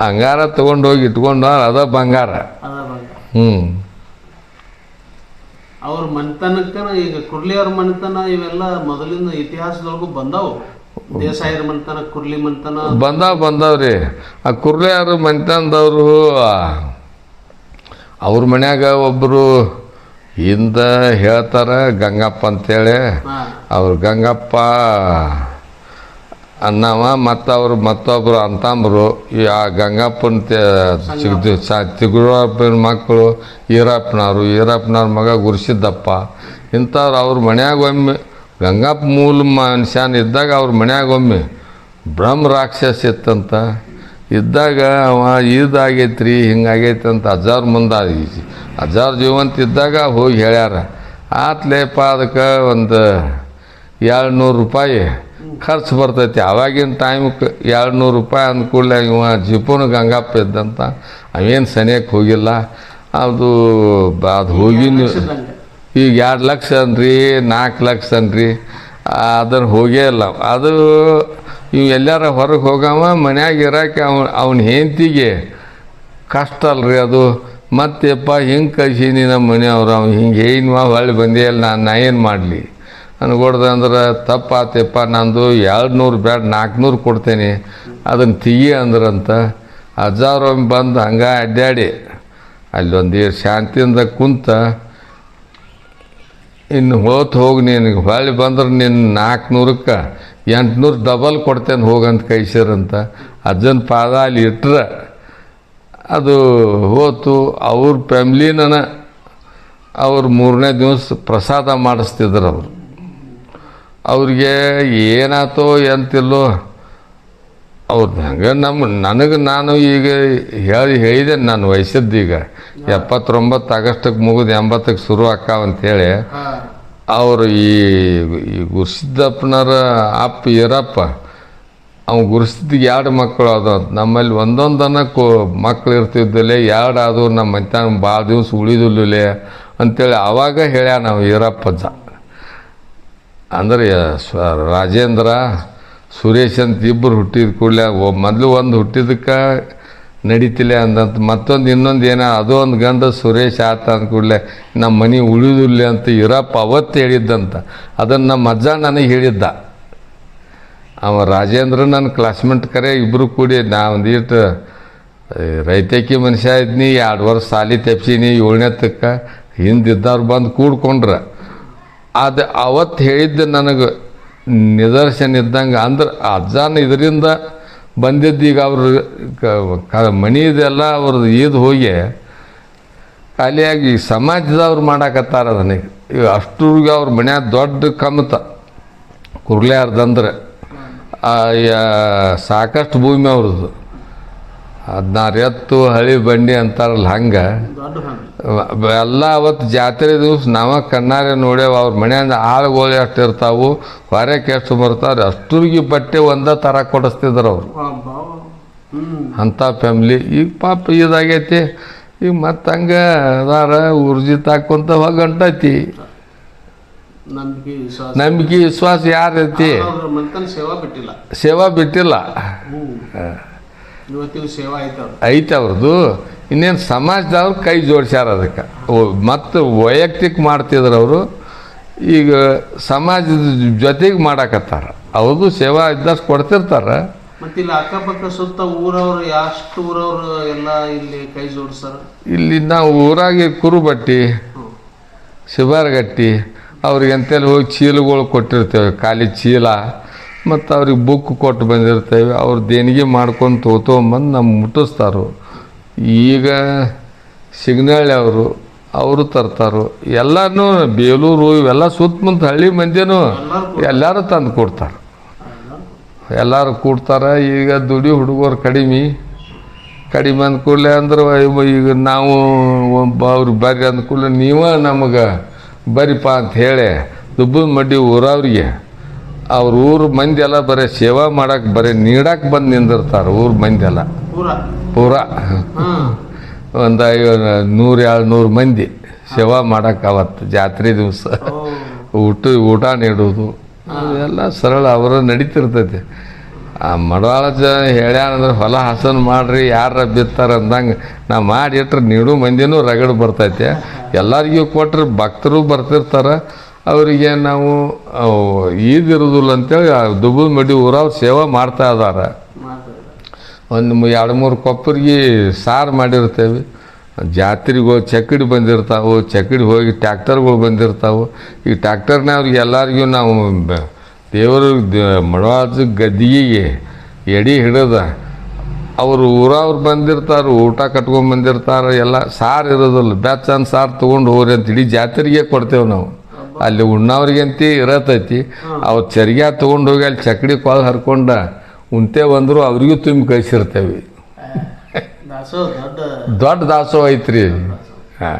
ಅಂಗಾರ ತಗೊಂಡೋಗಿ ಇಟ್ಕೊಂಡು ಅದ ಬಂಗಾರ. ಅವ್ರ ಮನೆತನಕ್ಕ ಈಗ ಕುರ್ಲಿಯವ್ರ ಮನೆತನ ಇವೆಲ್ಲ ಮೊದಲಿನ ಇತಿಹಾಸದೊಳಗೂ ಬಂದಾವು. ದೇಸಾಯಿರ ಮನೆತನ, ಕುರ್ಲಿ ಮನೆತನ ಬಂದಾವ್ರಿ. ಆ ಕುರ್ಲಿಯವ್ರ ಮನೆತನದವರು ಅವ್ರ ಮನ್ಯಾಗ ಒಬ್ಬರು ಹಿಂದ ಹೇಳ್ತಾರ ಗಂಗಪ್ಪ ಅಂತೇಳಿ. ಅವ್ರು ಗಂಗಪ್ಪ ಅನ್ನವ ಮತ್ತು ಅವರು ಮತ್ತೊಬ್ಬರು ಅಂತಂಬರು. ಆ ಗಂಗಪ್ಪನ ತಿಗುರಪ್ಪನ ಮಕ್ಕಳು ಈರಪ್ಪನವ್ರ ಮಗ ಗುರುಸಿದ್ದಪ್ಪ ಇಂಥವ್ರು ಅವ್ರ ಮನ್ಯಾಗ ಒಮ್ಮೆ ಗಂಗಪ್ಪ ಮೂಲ ಮನುಷ್ಯನ ಇದ್ದಾಗ ಅವ್ರ ಮನ್ಯಾಗ ಒಮ್ಮೆ ಬ್ರಹ್ಮ ರಾಕ್ಷಸ ಇತ್ತಂತ. ಇದ್ದಾಗ ಅವ ಇದಾಗೈತ್ರಿ ಹಿಂಗಾಗೈತೆ ಅಂತ ಅಜ್ಜಾರ ಮುಂದೆ ಅಜ್ಜಾರ ಜೀವಂತ ಇದ್ದಾಗ ಹೋಗಿ ಹೇಳ್ಯಾರ. ಆತ್ಲೇಪ ಅದಕ್ಕೆ ಒಂದು 200 ರೂಪಾಯಿ ಖರ್ಚು ಬರ್ತೈತಿ. ಆವಾಗಿನ ಟೈಮ್ಗೆ 200 ರೂಪಾಯಿ ಅಂದ್ಕೂಡಲೇ ಇವ ಜಿಪುನ ಗಂಗಪ್ಪ ಇದ್ದಂತ ಅವೇನು ಸನಿಯಕ್ಕೆ ಹೋಗಿಲ್ಲ. ಅದು ಹೋಗಿ ಈಗ 2 ಲಕ್ಷ ಅನ್ರಿ 4 ಲಕ್ಷ ಅನ್ರಿ ಅದನ್ನು ಹೋಗೇ ಇಲ್ಲ. ಅದು ಇವು ಎಲ್ಲಾರ ಹೊರಗೆ ಹೋಗವ ಮನ್ಯಾಗ ಇರೋಕೆ ಅವನ ಹೆಂಡತಿಗೆ ಕಷ್ಟ ಅಲ್ರಿ ಅದು. ಮತ್ತೆಪ್ಪ ಹಿಂಗೆ ಕಳ್ಸೀನಿ ನಮ್ಮ ಮನೆಯವ್ರು ಅವ್ನು ಹಿಂಗೆ ಏನ್ವಾ ಹೊಳ್ಳಿ ಬಂದೇ ಇಲ್ಲ ನಾ ಏನು ಮಾಡಲಿ ಅನ್ಕೊಡ್ದೆ ಅಂದ್ರೆ ತಪ್ಪಾತಪ್ಪ ನಂದು 200 ಬೇಡ 400 ಕೊಡ್ತೇನೆ ಅದನ್ನು ತೆಗಿ ಅಂದ್ರಂತ. ಅಜ್ಜಾರೊಮ್ಮೆ ಬಂದು ಹಂಗೆ ಅಡ್ಡಾಡಿ ಅಲ್ಲೊಂದು ಶಾಂತಿಯಿಂದ ಕುಂತ ಇನ್ನು ಹೋಗಿ ನಿನಗೆ ಹೊಳ್ಳಿ ಬಂದ್ರೆ ನಿನ್ನ 400ಕ್ಕೆ 800 ಡಬಲ್ ಕೊಡ್ತೇನೆ ಹೋಗಂತ ಕೈಸಿರಂತ. ಅಜ್ಜನ ಪಾದ ಅಲ್ಲಿ ಇಟ್ರೆ ಅದು ಹೋತು. ಅವ್ರ ಫ್ಯಾಮ್ಲಿನ ಅವ್ರು 3ನೇ ದಿವಸ ಪ್ರಸಾದ ಮಾಡಿಸ್ತಿದ್ರು. ಅವ್ರಿಗೆ ಏನಾಯ್ತೋ ಎಂತಿಲ್ಲೋ ಅವ್ರದ್ದು ಹಂಗೆ ನನಗೆ ನಾನು ಈಗ ಹೇಳಿದೆ ನಾನು ವಯಸ್ಸದ್ದೀಗ 79 ಆಗಸ್ಟಕ್ಕೆ ಮುಗಿದು 80ಕ್ಕೆ ಶುರು ಆಕ್ಕಾವಂತೇಳಿ. ಅವರು ಈ ಗುರುಸಿದ್ದಪ್ಪನರ ಅಪ್ಪ ಈರಪ್ಪ ಅವ್ನು ಗುರುಸಿದ್ದಿಗೆ 2 ಮಕ್ಕಳು ಅದು. ನಮ್ಮಲ್ಲಿ ಒಂದೊಂದನ್ನ ಮಕ್ಳು ಇರ್ತಿದ್ದಿಲ್ಲ 2 ಅದು ನಮ್ಮ ಮಧ್ಯಾಹ್ನ ಭಾಳ ದಿವಸ ಉಳಿದಿಲ್ಲ ಅಂತೇಳಿ ಆವಾಗ ಹೇಳ್ಯ ನಾವು ಈರಪ್ಪಜ್ಜ. ಅಂದರೆ ರಾಜೇಂದ್ರ ಸುರೇಶ್ ಅಂತ ಇಬ್ಬರು ಹುಟ್ಟಿದ ಕೂಡಲೇ ಮೊದಲು ಒಂದು ಹುಟ್ಟಿದಕ್ಕೆ ನಡೀತಿಲ್ಲ ಅಂದಂತ ಮತ್ತೊಂದು ಇನ್ನೊಂದು ಏನೋ ಅದು ಒಂದು ಗಂಡ ಸುರೇಶ್ ಆತ ಅಂದ ಕೂಡಲೇ ನಮ್ಮ ಮನೆ ಉಳಿದಿಲ್ಲ ಅಂತ ಈರಪ್ಪ ಅವತ್ತು ಹೇಳಿದ್ದಂತ. ಅದನ್ನು ನಮ್ಮ ಅಜ್ಜ ನನಗೆ ಹೇಳಿದ್ದ. ಅವ ರಾಜೇಂದ್ರ ನನ್ನ ಕ್ಲಾಸ್ಮೇಟ್ ಕರೆ ಇಬ್ಬರು ಕೂಡಿ ನಾ ಒಂದೀಟು ರೈತಕಿ ಮನುಷ್ಯ ಇದ್ನಿ 2 ವರ್ಷ ಸಾಲಿ ತೆಪ್ಸೀನಿ 7ನೇತಕ್ಕೆ ಹಿಂದಿದ್ದವ್ರು ಬಂದು ಕೂಡ್ಕೊಂಡ್ರೆ ಅದು ಅವತ್ತು ಹೇಳಿದ್ದೆ ನನಗೆ ನಿದರ್ಶನ ಇದ್ದಂಗೆ. ಅಂದ್ರೆ ಅಜ್ಜನ ಇದರಿಂದ ಬಂದಿದ್ದೀಗ ಅವ್ರ ಮನೆಯದೆಲ್ಲ ಅವ್ರದ್ದು ಇದು ಹೋಗಿ ಖಾಲಿಯಾಗಿ ಸಮಾಜದವ್ರು ಮಾಡಾಕತ್ತಾರ ಅದನ್ನ. ಈಗ ಅಷ್ಟ್ರಿಗೆ ಅವ್ರ ಮನ್ಯಾಗ ದೊಡ್ಡ ಕಮತ ಕುರ್ಲ್ಯಾರ್ದಂದ್ರೆ ಸಾಕಷ್ಟು ಭೂಮಿ ಅವ್ರದ್ದು 16 ಎತ್ತು ಹಳಿ ಬಂಡಿ ಅಂತಾರಲ್ಲ ಹಂಗೆ ಎಲ್ಲ. ಅವತ್ತು ಜಾತ್ರೆ ದಿವಸ ನಾವ ಕಣ್ಣಾರೆ ನೋಡ್ಯಾವ. ಅವ್ರ ಮನೆಯಿಂದ ಆಳುಗಳು ಎಷ್ಟು ಇರ್ತಾವು ಹೊರಕ್ಕೆ ಎಷ್ಟು ಬರ್ತಾವ್ರೆ ಅಷ್ಟ್ರಿಗೆ ಬಟ್ಟೆ ಒಂದೇ ಥರ ಕೊಡಿಸ್ತಿದ್ರು ಅವರು. ಅಂಥ ಫ್ಯಾಮ್ಲಿ. ಈಗ ಪಾಪ ಇದಾಗೈತಿ ಈಗ ಮತ್ತೆ ಹಂಗೆ ಅದಾರ ಊರ್ಜಿತ್ ಹಾಕೊಂತ ಹೋಗಂಟೈತಿ. ನಂಬಿಕೆ ವಿಶ್ವಾಸ ಯಾರೈತಿ ಸೇವಾ ಬಿಟ್ಟಿಲ್ಲ ಐತೆ ಅವ್ರದ್ದು. ಇನ್ನೇನು ಸಮಾಜದವ್ರು ಕೈ ಜೋಡಿಸ್ಯಾರ ಅದಕ್ಕೆ. ಮತ್ತು ವೈಯಕ್ತಿಕ ಮಾಡ್ತಿದ್ರು ಅವರು. ಈಗ ಸಮಾಜದ ಜೊತೆಗೆ ಮಾಡಾಕತ್ತಾರ. ಅವ್ರದ್ದು ಸೇವಾ ಇದ್ದಷ್ಟು ಕೊಡ್ತಿರ್ತಾರೆ. ಮತ್ತೆ ಇಲ್ಲಿ ಅಕ್ಕಪಕ್ಕ ಸುತ್ತ ಊರವ್ರು ಎಷ್ಟು ಊರವ್ರು ಎಲ್ಲ ಇಲ್ಲಿ ಕೈ ಜೋಡಿಸ್ತಾರ. ಇಲ್ಲಿ ನಾವು ಊರಾಗಿ ಕುರುಬಟ್ಟಿ ಶಿಬಾರಗಟ್ಟಿ ಅವ್ರಿಗೆ ಅಂತೇಳಿ ಹೋಗಿ ಚೀಲಗಳು ಕೊಟ್ಟಿರ್ತೇವೆ, ಖಾಲಿ ಚೀಲ. ಮತ್ತು ಅವ್ರಿಗೆ ಬುಕ್ ಕೊಟ್ಟು ಬಂದಿರ್ತೇವೆ. ಅವ್ರು ದೇಣಿಗೆ ಮಾಡ್ಕೊಂಡು ತೊಗೊಂಬಂದು ನಮ್ಗೆ ಮುಟ್ಟಿಸ್ತಾರೋ. ಈಗ ಸಿಗ್ನಳ್ಳಿ ಅವರು ತರ್ತಾರೋ. ಎಲ್ಲನೂ ಬೇಲೂರು ಇವೆಲ್ಲ ಸುತ್ತಮುತ್ತ ಹಳ್ಳಿ ಮಂದಿನೂ ಎಲ್ಲರೂ ತಂದು ಕೊಡ್ತಾರೆ. ಎಲ್ಲರೂ ಕೊಡ್ತಾರೆ. ಈಗ ದುಡಿ ಹುಡುಗರು ಕಡಿಮೆ ಅಂದ ಕೂಡಲೇ ಅಂದ್ರೆ ಈಗ ನಾವು ಅವ್ರು ಬರ್ರಿ ಅಂದ ಕೂಡಲೇ ನೀವೇ ನಮಗೆ ಬರಿಪ್ಪ ಅಂತ ಹೇಳಿ ದುಬ್ಬದ ಮಡ್ಡಿ ಊರವ್ರಿಗೆ ಅವ್ರ ಊರು ಮಂದಿ ಎಲ್ಲ ಬರೀ ಸೇವಾ ಮಾಡಕ್ಕೆ ಬರೀ ನೀಡಕ್ಕೆ ಬಂದು ನಿಂದಿರ್ತಾರೆ. ಊರು ಮಂದಿ ಎಲ್ಲ ಪೂರ ಒಂದು 100-200 ಮಂದಿ ಸೇವಾ ಮಾಡಕ್ಕೆ ಅವತ್ತು ಜಾತ್ರೆ ದಿವಸ ಊಟ ನೀಡೋದು ಎಲ್ಲ ಸರಳ ಅವರ ನಡೀತಿರ್ತೈತಿ. ಆ ಮಡವಾಳ ಹೇಳ್ಯಾನಂದ್ರೆ ಹೊಲ ಹಸನ್ ಮಾಡ್ರಿ ಯಾರ ಬಿತ್ತಾರ ಅಂದಂಗೆ ನಾ ಮಾಡಿಟ್ರೆ ನೀಡು ಮಂದಿನೂ ರಗಡ್ ಬರ್ತೈತೆ, ಎಲ್ಲರಿಗೂ ಕೊಟ್ರೆ ಭಕ್ತರು ಬರ್ತಿರ್ತಾರೆ, ಅವರಿಗೆ ನಾವು ಈದಿರೋದಿಲ್ಲ ಅಂತೇಳಿ ದುಬ್ಬದ ಮಡಿ ಊರವ್ರು ಸೇವೆ ಮಾಡ್ತಾ ಇದ್ದಾರೆ. ಒಂದು 2-3 ಕೊಪ್ಪರಿಗೆ ಸಾರು ಮಾಡಿರ್ತೇವೆ. ಜಾತ್ರೆಗೆ ಹೋಗಿ ಚಕ್ಕಡಿ ಬಂದಿರ್ತಾವೆ, ಚಕ್ಕಡಿ ಹೋಗಿ ಟ್ಯಾಕ್ಟರ್ಗಳು ಬಂದಿರ್ತಾವೆ. ಈ ಟ್ಯಾಕ್ಟರ್ನವ್ರಿಗೆ ಎಲ್ಲರಿಗೂ ನಾವು ದೇವರು ಮಡವಾಳ ಗದ್ದಿಗೆ ಎಡೆ ಹಿಡಿದ ಅವರು ಊರವ್ರು ಬಂದಿರ್ತಾರೆ, ಊಟ ಕಟ್ಕೊಂಡು ಬಂದಿರ್ತಾರೆ, ಎಲ್ಲ ಸಾರು ಇರೋದಿಲ್ಲ, ಬೆಚ್ಚಂದು ಸಾರು ತೊಗೊಂಡು ಹೋಗ್ರಿ ಅಂತ ಇಡೀ ಜಾತ್ರೆಗೆ ಕೊಡ್ತೇವೆ ನಾವು. ಅಲ್ಲಿ ಉಣ್ಣವ್ರಿಗಂತ ಇರತೈತಿ, ಅವ್ರು ಚರಿಗೆ ತೊಗೊಂಡು ಹೋಗಿ ಅಲ್ಲಿ ಚಕ್ಕಡಿ ಕಾಲು ಹರ್ಕೊಂಡ ಉಂತೆ ಬಂದರು ಅವ್ರಿಗೂ ತುಂಬಿ ಕಳಿಸಿರ್ತೇವೆ. ದೊಡ್ಡ ದಾಸೋಹ ಐತ್ರಿ. ಹಾಂ,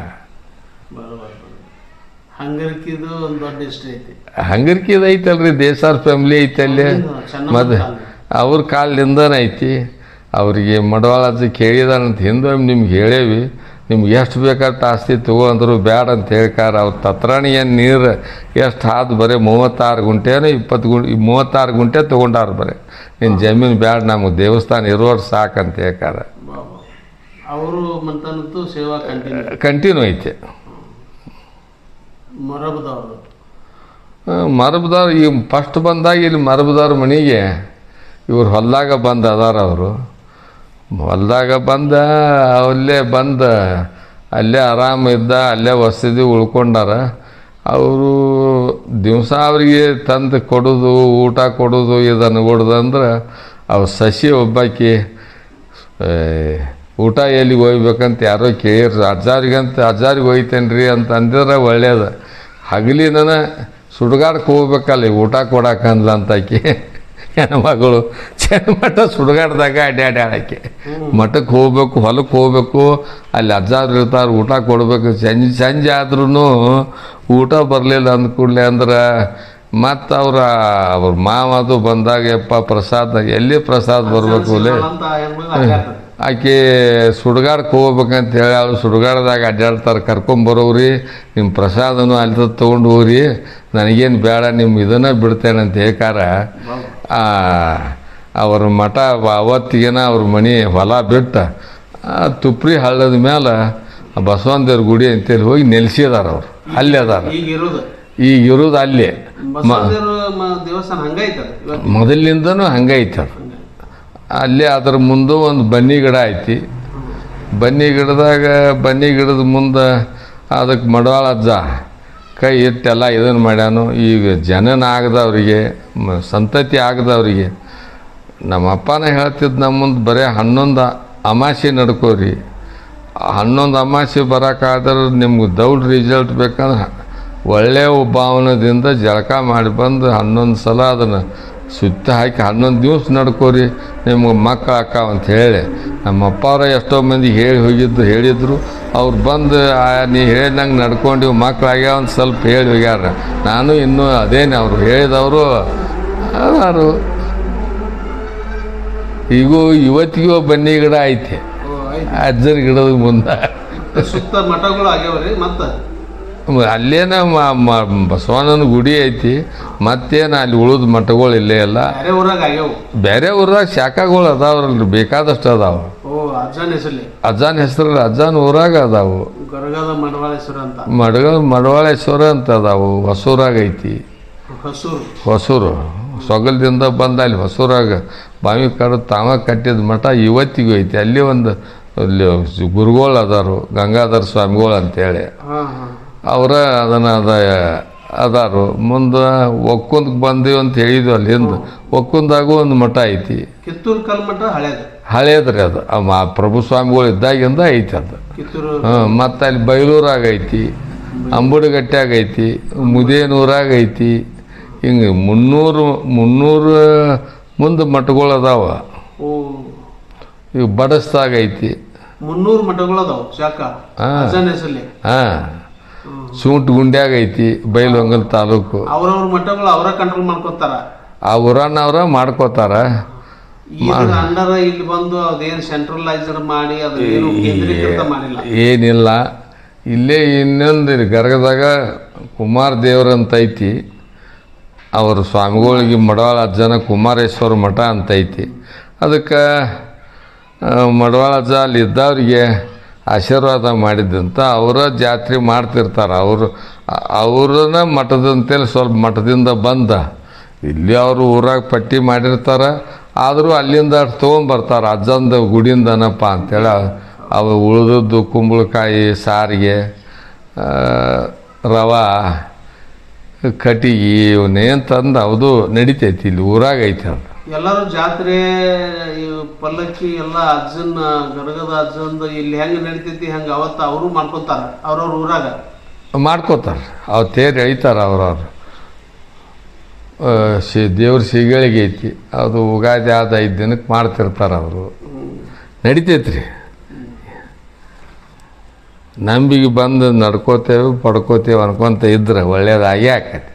ಹಂಗರ್ಕಿದು ಒಂದು ದೊಡ್ಡ ಇಷ್ಟ ಐತಿ. ಹಂಗರ್ಕಿದು ಐತಲ್ರಿ, ದೇಸಾರ್ ಫ್ಯಾಮಿಲಿ ಐತೆ ಅಲ್ಲಿ. ಮತ್ತು ಅವ್ರ ಕಾಲದಿಂದನೇ ಐತಿ. ಅವರಿಗೆ ಮಡವಾಳ ಕೇಳಿದಾನಂತ ಹಿಂದೊಮ್ಮೆ ನಿಮ್ಗೆ ಹೇಳೇವಿ, ನಿಮ್ಗೆ ಎಷ್ಟು ಬೇಕಾದ ಆಸ್ತಿ ತಗೋ ಅಂದರು ಬ್ಯಾಡ ಅಂತ ಹೇಳ್ಕಾರ. ಅವ್ರ ತತ್ರಾಣಿ ಏನು ನೀರು ಎಷ್ಟು ಹಾದು ಬರೀ 36 ಗುಂಟೆನೋ 36 ಗುಂಟೆ ತೊಗೊಂಡಾರ. ಬರೀ ನಿನ್ನ ಜಮೀನು ಬ್ಯಾಡ, ನಮಗೆ ದೇವಸ್ಥಾನ ಇರೋರು ಸಾಕಂತ ಹೇಳ್ಕಾರ. ಅವರು ಮಂತನದ್ದು ಸೇವಾ ಕಂಟಿನ್ಯೂ ಐತೆ. ಮರಬದವ್ರು ಈಗ ಫಸ್ಟ್ ಬಂದಾಗ ಇಲ್ಲಿ ಮರಬದವ್ರ ಮನೆಗೆ ಇವ್ರು ಹೊಲ್ದಾಗ ಬಂದು ಅದಾರ. ಅವರು ಹೊಲ್ದಾಗ ಬಂದ ಅಲ್ಲೇ ಆರಾಮಿದ್ದ, ಅಲ್ಲೇ ವಸತಿ ಉಳ್ಕೊಂಡಾರ. ಅವರು ದಿವಸ ಅವರಿಗೆ ತಂದು ಕೊಡೋದು, ಊಟ ಕೊಡೋದು, ಇದನ್ನು ಕೊಡೋದಂದ್ರೆ ಅವ್ರು ಸಸಿ ಒಬ್ಬಾಕಿ ಊಟ ಎಲ್ಲಿಗೆ ಹೋಗ್ಬೇಕಂತ ಯಾರೋ ಕೇಳಿರ್ರಿ. ಅಜ್ಜಾರಿಗೆ ಹೋಯ್ತೇನೆ ರೀ ಅಂತ ಅಂದಿದ್ರೆ ಒಳ್ಳೇದು. ಹಗಲಿನ ಸುಡುಗಾಡಕ್ಕೆ ಹೋಗ್ಬೇಕಲ್ಲ ಊಟ ಕೊಡಕ್ಕಂದ್ಲ ಅಂತಾಕಿ ಹೆಣ್ಮಗಳು ಮಠ ಸುಡುಗಾಡ್ದಾಗ ಅಡ್ಡಾಡಕ್ಕೆ ಮಠಕ್ಕೆ ಹೋಗ್ಬೇಕು, ಹೊಲಕ್ಕೆ ಹೋಗ್ಬೇಕು, ಅಲ್ಲಿ ಅಜ್ಜಾರು ಇರ್ತಾರೆ, ಊಟ ಕೊಡ್ಬೇಕು. ಸಂಜೆ ಆದ್ರೂ ಊಟ ಬರಲಿಲ್ಲ ಅಂದ್ಕೂಡ್ಲೆ ಅಂದ್ರೆ ಮತ್ತು ಅವ್ರ ಮಾವದು ಬಂದಾಗ ಯಪ್ಪ ಪ್ರಸಾದ ಎಲ್ಲಿ ಪ್ರಸಾದ ಬರಬೇಕು ಅಲ್ಲೇ ಆಕೆ ಸುಡುಗಾಡಕ್ಕೆ ಹೋಗ್ಬೇಕಂತ ಹೇಳಿ ಅವ್ರು ಸುಡುಗಾಡ್ದಾಗ ಅಡ್ಡಾಡ್ತಾರೆ. ಕರ್ಕೊಂಬರೋವ್ರಿ, ನಿಮ್ಮ ಪ್ರಸಾದನೂ ಅಲ್ಲಿ ತೊಗೊಂಡು ಹೋಗ್ರಿ, ನನಗೇನು ಬೇಡ, ನಿಮ್ಮ ಇದನ್ನು ಬಿಡ್ತೇನೆ ಅಂತ ಹೇಳ್ಕಾರ. ಅವ್ರ ಮಠ ಅವತ್ತಿಗೇನ ಅವ್ರ ಮನೆ ಹೊಲ ಬಿಟ್ಟು ತುಪ್ರಿ ಹಳ್ಳದ ಮೇಲೆ ಬಸವನ ದೇವ್ರ ಗುಡಿ ಅಂತೇಳಿ ಹೋಗಿ ನೆಲೆಸಿದಾರ. ಅವ್ರು ಅಲ್ಲೇ ಅದಾರ, ಈಗ ಇರೋದು ಅಲ್ಲೇ. ಮೊದಲಿನಿಂದನೂ ಹಂಗೈತೆ ಅದು. ಅಲ್ಲೇ ಅದ್ರ ಮುಂದೆ ಒಂದು ಬನ್ನಿ ಗಿಡ ಐತಿ. ಬನ್ನಿ ಗಿಡದ ಮುಂದೆ ಅದಕ್ಕೆ ಮಡವಾಳ ಅಜ್ಜ ಕೈ ಇಟ್ಟೆಲ್ಲ ಇದನ್ನು ಮಾಡ್ಯಾನು. ಈಗ ಜನನ ಆಗದವ್ರಿಗೆ, ಸಂತತಿ ಆಗದವ್ರಿಗೆ ನಮ್ಮ ಅಪ್ಪನ ಹೇಳ್ತಿದ್ದು ನಮ್ಮ ಮುಂದೆ ಬರೀ 11 ಅಮಾಸೆ ನಡ್ಕೋರಿ. 11 ಅಮಾಸೆ ಬರೋಕ್ಕಾದ್ರೆ ನಿಮ್ಗೆ ದೌಡ್ ರಿಸಲ್ಟ್ ಬೇಕಂದ್ರೆ ಒಳ್ಳೆಯ ಭಾವನದಿಂದ ಜಳಕ ಮಾಡಿ ಬಂದು 11 ಸಲ ಅದನ್ನು ಸುತ್ತ ಹಾಕಿ 11 ದಿವಸ ನಡ್ಕೋರಿ, ನಿಮ್ಗೆ ಮಕ್ಕಳು ಅಕ್ಕಾವ ಅಂತ ಹೇಳಿ ನಮ್ಮ ಅಪ್ಪ ಅವರ ಎಷ್ಟೋ ಮಂದಿ ಹೇಳಿದ್ರು. ಅವ್ರು ಬಂದು ನೀ ಹೇಳಿದಂಗೆ ನಡ್ಕೊಂಡು ಮಕ್ಕಳಾಗ್ಯಾವ ಒಂದು ಸ್ವಲ್ಪ ಹೇಳಿ ಹೋಗ್ಯಾರ. ನಾನು ಇನ್ನೂ ಅದೇನೆ ಅವ್ರು ಹೇಳಿದವರು ಅದಾರು. ಈಗೂ ಇವತ್ತಿಗೂ ಬನ್ನಿ ಗಿಡ ಐತೆ ಅಜ್ಜನ ಗಿಡದ ಮುಂದೆ. ಸುತ್ತ ಮಠಗಳು ಆಗ್ಯಾವ್ರಿ. ಮತ್ತೆ ಅಲ್ಲೇನ ಬಸವಣ್ಣನ ಗುಡಿ ಐತಿ, ಮತ್ತೇನು ಅಲ್ಲಿ ಉಳಿದ ಮಠಗಳು ಇಲ್ಲೇ ಇಲ್ಲ. ಬೇರೆ ಊರಾಗ ಶಾಖಗಳು ಅದಾವ್ರಲ್ರಿ, ಬೇಕಾದಷ್ಟು ಅದಾವ. ಅಜ್ಜನ ಹೆಸರಲ್ಲಿ ಅಜ್ಜನ ಊರಾಗ ಅದಾವು. ಮಡವಾಳೇಶ್ವರ ಅಂತ ಅದಾವು. ಹೊಸೂರಾಗ ಐತಿ. ಹೊಸೂರು ಸೊಗಲದಿಂದ ಬಂದ ಅಲ್ಲಿ ಹೊಸೂರಾಗ ಬಾವಿ ಕಡ್ದು ತಾವ ಕಟ್ಟಿದ ಮಠ ಇವತ್ತಿಗೂ ಐತಿ. ಅಲ್ಲಿ ಒಂದು ಅಲ್ಲಿ ಗುರುಗಳು ಅದಾರು, ಗಂಗಾಧರ ಸ್ವಾಮಿಗಳು ಅಂತೇಳಿ. ಅವರ ಅದನ್ನು ಅದಾರು. ಮುಂದೆ ಒಕ್ಕುಂದಕ್ಕೆ ಬಂದೀವಿ ಅಂತ ಹೇಳಿದ್ವಿ. ಅಲ್ಲಿ ಹಿಂದೆ ಒಕ್ಕುಂದಾಗೂ ಒಂದು ಮಠ ಐತಿ. ಕಿತ್ತೂರು ಕಲ್ ಮಠ ಹಳೇದ್ರಿ ಅದು. ಪ್ರಭು ಸ್ವಾಮಿಗಳು ಇದ್ದಾಗಿಂದ ಐತಿ ಅದು. ಮತ್ತು ಅಲ್ಲಿ ಬೈಲೂರಾಗ ಐತಿ, ಅಂಬುಡಗಟ್ಟ್ಯಾಗ ಐತಿ, ಮುದೇನೂರಾಗ ಐತಿ. ಹಿಂಗೆ 300 ಮುಂದೆ ಮಠಗಳು ಅದಾವ. ಈಗ ಬಡಸ್ದಾಗ ಐತಿ. 300 ಮಠಗಳು ಅದಾವ ಶಾಖ. ಹಾಂ, ಸೂಂಟ್ ಗುಂಡ್ಯಾಗ ಐತಿ, ಬೈಲಹೊಂಗಲ ತಾಲೂಕು. ಅವ್ರವ್ರ ಮಠಗಳು ಅವರ ಕಂಟ್ರೋಲ್ ಮಾಡ್ಕೋತಾರ, ಆ ಊರನ್ನ ಅವರ ಮಾಡ್ಕೋತಾರ. ಇಲ್ಲಿ ಬಂದು ಅದೇನು ಸೆಂಟ್ರಲೈಸರ್ ಮಾಡಿ ಅದೇನು ಕೇಂದ್ರೀಕೃತ ಮಾಡಿಲ್ಲ, ಏನಿಲ್ಲ. ಇಲ್ಲೇ ಇನ್ನೊಂದು ಗರ್ಗದಾಗ ಕುಮಾರ ದೇವ್ರಂತ ಐತಿ. ಅವರು ಸ್ವಾಮಿಗಳಿಗೆ ಮಡವಾಳ ಅಜ್ಜನ ಕುಮಾರೇಶ್ವರ ಮಠ ಅಂತ ಐತಿ. ಅದಕ್ಕೆ ಮಡವಾಳ ಅಜ್ಜ ಅಲ್ಲಿ ಇದ್ದವ್ರಿಗೆ ಆಶೀರ್ವಾದ ಮಾಡಿದ್ದಂತ ಅವರ ಜಾತ್ರೆ ಮಾಡ್ತಿರ್ತಾರೆ. ಅವ್ರನ್ನ ಮಠದಂತೇಳಿ ಸ್ವಲ್ಪ ಮಠದಿಂದ ಬಂದ ಇಲ್ಲಿ ಅವರು ಊರಾಗ ಪಟ್ಟಿ ಮಾಡಿರ್ತಾರೆ. ಆದರೂ ಅಲ್ಲಿಂದ ತೊಗೊಂಬರ್ತಾರೆ ಅಜ್ಜಂದ ಗುಡಿಯಿಂದನಪ್ಪ ಅಂತೇಳಿ. ಅವು ಉಳಿದದ್ದು ಕುಂಬಳಕಾಯಿ, ಸಾರಿಗೆ, ರವೆ, ಕಟ್ಟಿಗೆ ಇವನ್ನೇನು ತಂದು ಅದು ನಡಿತೈತಿ. ಇಲ್ಲಿ ಊರಾಗ ಐತೆ ಅದು. ಎಲ್ಲರೂ ಜಾತ್ರೆ ಪಲ್ಲಕ್ಕಿ ಎಲ್ಲ ಅಜ್ಜನ ಗರಗದ ಅಜ್ಜಂದು ಇಲ್ಲಿ ಹೆಂಗೆ ನಡಿತೈತಿ ಹಂಗೆ ಅವತ್ತು ಅವರು ಮಾಡ್ಕೊತಾರ ಅವ್ರವ್ರ ಊರಾಗ ಮಾಡ್ಕೋತಾರೆ. ಅವ್ರು ತೇರು ಎಳಿತಾರೆ ಅವ್ರವ್ರು. ದೇವ್ರ ಸಿಗಳಿಗೆ ಐತಿ ಅದು ಉಗಾದಿ ಆದ 5 ದಿನಕ್ಕೆ ಮಾಡ್ತಿರ್ತಾರೆ ಅವರು. ನಡಿತೈತ್ರಿ. ನಂಬಿಗೆ ಬಂದು ನಡ್ಕೋತೇವೆ ಪಡ್ಕೋತೇವೆ ಅನ್ಕೊತ ಇದ್ರೆ ಒಳ್ಳೇದಾಗೇ ಆಕೈತಿ.